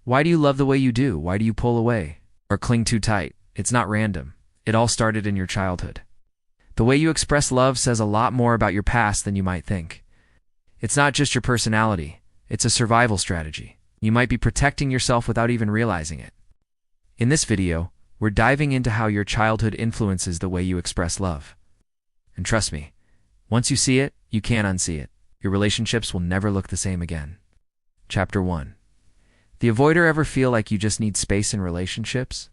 Why do you love the way you do? Why do you pull away or cling too tight? It's not random. It all started in your childhood. The way you express love says a lot more about your past than you might think. It's not just your personality. It's a survival strategy. You might be protecting yourself without even realizing it. In this video, we're diving into how your childhood influences the way you express love. And trust me, once you see it, you can't unsee it. Your relationships will never look the same again. Chapter 1. The avoider ever feel like you just need space in relationships?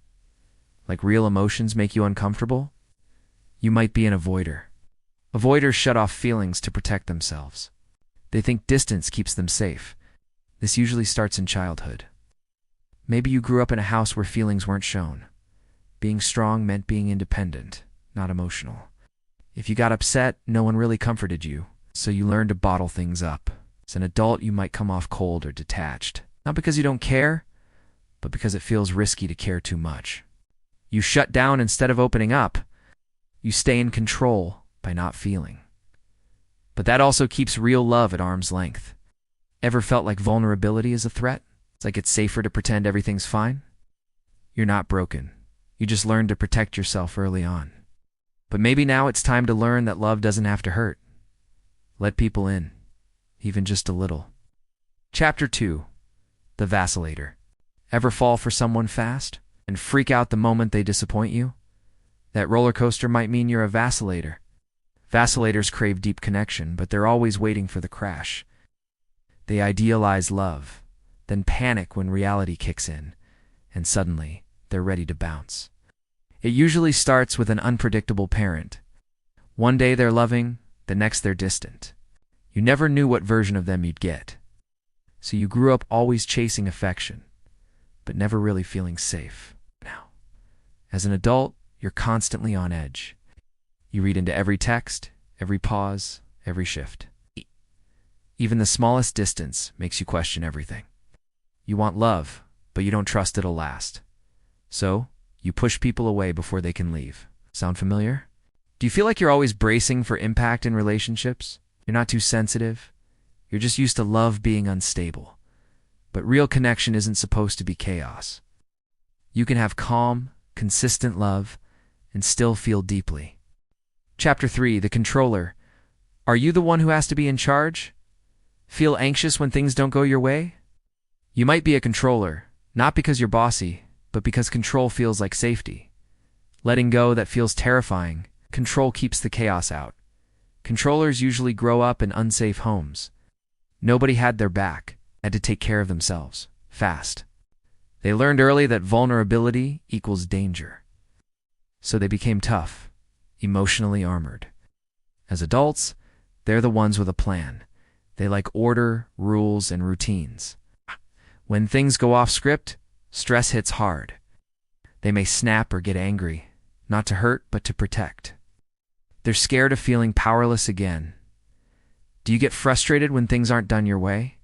Like real emotions make you uncomfortable? You might be an avoider. Avoiders shut off feelings to protect themselves. They think distance keeps them safe. This usually starts in childhood. Maybe you grew up in a house where feelings weren't shown. Being strong meant being independent, not emotional. If you got upset, no one really comforted you, so you learned to bottle things up. As an adult, you might come off cold or detached. Not because you don't care, but because it feels risky to care too much. You shut down instead of opening up. You stay in control by not feeling. But that also keeps real love at arm's length. Ever felt like vulnerability is a threat? It's like it's safer to pretend everything's fine? You're not broken. You just learned to protect yourself early on. But maybe now it's time to learn that love doesn't have to hurt. Let people in, even just a little. Chapter 2. The Vacillator. Ever fall for someone fast and freak out the moment they disappoint you? That roller coaster might mean you're a vacillator. Vacillators crave deep connection, but they're always waiting for the crash. They idealize love, then panic when reality kicks in, and suddenly they're ready to bounce. It usually starts with an unpredictable parent. One day they're loving, the next they're distant. You never knew what version of them you'd get. So you grew up always chasing affection, but never really feeling safe. Now, as an adult, you're constantly on edge. You read into every text, every pause, every shift. Even the smallest distance makes you question everything. You want love, but you don't trust it'll last. So, you push people away before they can leave. Sound familiar? Do you feel like you're always bracing for impact in relationships? You're not too sensitive? You're just used to love being unstable. But real connection isn't supposed to be chaos. You can have calm, consistent love and still feel deeply. Chapter 3. The Controller. Are you the one who has to be in charge? Feel anxious when things don't go your way? You might be a controller, not because you're bossy, but because control feels like safety. Letting go that feels terrifying. Control keeps the chaos out. Controllers usually grow up in unsafe homes. Nobody had their back, had to take care of themselves, fast. They learned early that vulnerability equals danger. So they became tough, emotionally armored. As adults, they're the ones with a plan. They like order, rules, and routines. When things go off script, stress hits hard. They may snap or get angry, not to hurt, but to protect. They're scared of feeling powerless again. Do you get frustrated when things aren't done your way?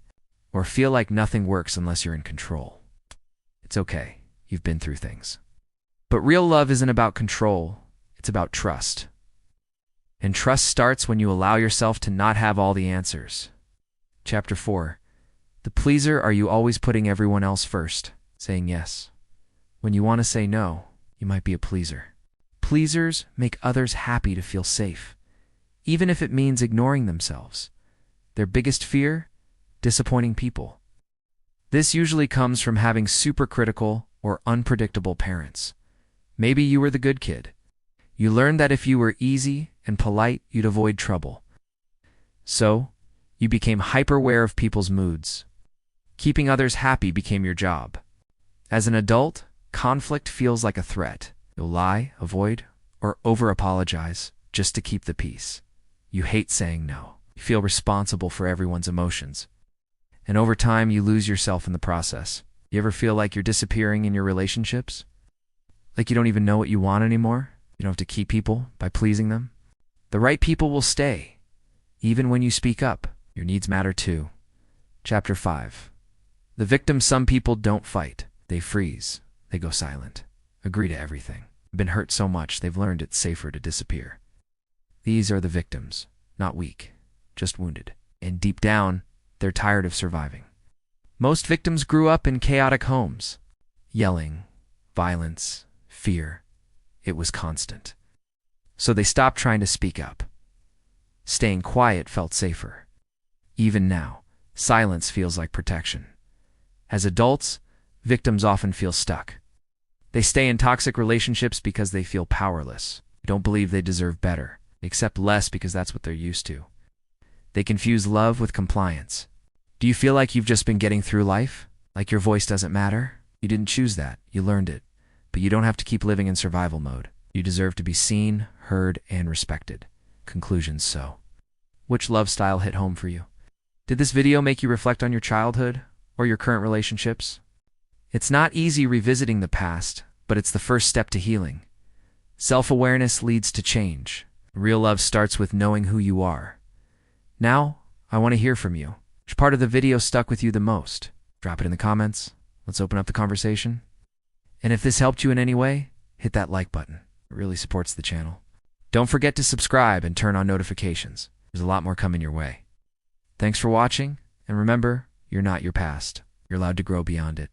Or feel like nothing works unless you're in control? It's okay. You've been through things. But real love isn't about control. It's about trust. And trust starts when you allow yourself to not have all the answers. Chapter 4. The pleaser. Are you always putting everyone else first, saying yes? When you want to say no, you might be a pleaser. Pleasers make others happy to feel safe, even if it means ignoring themselves. Their biggest fear? Disappointing people. This usually comes from having supercritical or unpredictable parents. Maybe you were the good kid. You learned that if you were easy and polite, you'd avoid trouble. So, you became hyper-aware of people's moods. Keeping others happy became your job. As an adult, conflict feels like a threat. You'll lie, avoid, or over-apologize just to keep the peace. You hate saying no. You feel responsible for everyone's emotions. And over time, you lose yourself in the process. You ever feel like you're disappearing in your relationships? Like you don't even know what you want anymore? You don't have to keep people by pleasing them? The right people will stay, even when you speak up. Your needs matter too. Chapter 5. The victim. Some people don't fight. They freeze. They go silent. Agree to everything. Been hurt so much, they've learned it's safer to disappear. These are the victims. Not weak, just wounded. And deep down, they're tired of surviving. Most victims grew up in chaotic homes. Yelling, violence, fear. It was constant. So they stopped trying to speak up. Staying quiet felt safer. Even now, silence feels like protection. As adults, victims often feel stuck. They stay in toxic relationships because they feel powerless. They don't believe they deserve better. They accept less because that's what they're used to. They confuse love with compliance. Do you feel like you've just been getting through life? Like your voice doesn't matter? You didn't choose that. You learned it. But you don't have to keep living in survival mode. You deserve to be seen, heard, and respected. Conclusions so. Which love style hit home for you? Did this video make you reflect on your childhood or your current relationships? It's not easy revisiting the past, but it's the first step to healing. Self-awareness leads to change. Real love starts with knowing who you are. Now, I want to hear from you. Which part of the video stuck with you the most? Drop it in the comments. Let's open up the conversation. And if this helped you in any way, hit that like button. It really supports the channel. Don't forget to subscribe and turn on notifications. There's a lot more coming your way. Thanks for watching, and remember, you're not your past. You're allowed to grow beyond it.